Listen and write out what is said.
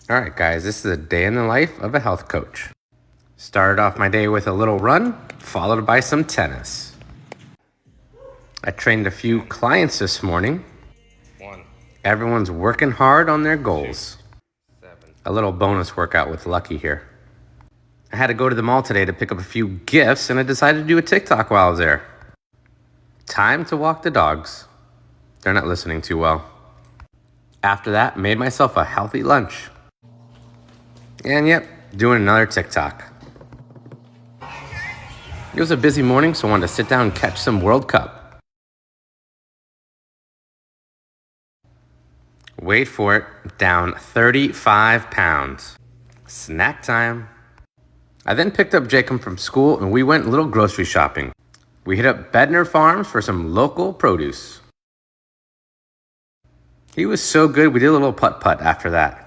All right, guys, this is a day in the life of a health coach. Started off my day with a little run, followed by some tennis. I trained a few clients this morning. Everyone's working hard on their goals. A little bonus workout with Lucky here. I had to go to the mall today to pick up a few gifts, and I decided to do a TikTok while I was there. Time to walk the dogs. They're not listening too well. After that, made myself a healthy lunch. And yep, doing another TikTok. It was a busy morning, so I wanted to sit down and catch some World Cup. Wait for it, down 35 pounds. Snack time. I then picked up Jacob from school and we went a little grocery shopping. We hit up Bedner Farms for some local produce. He was so good, we did a little putt-putt after that.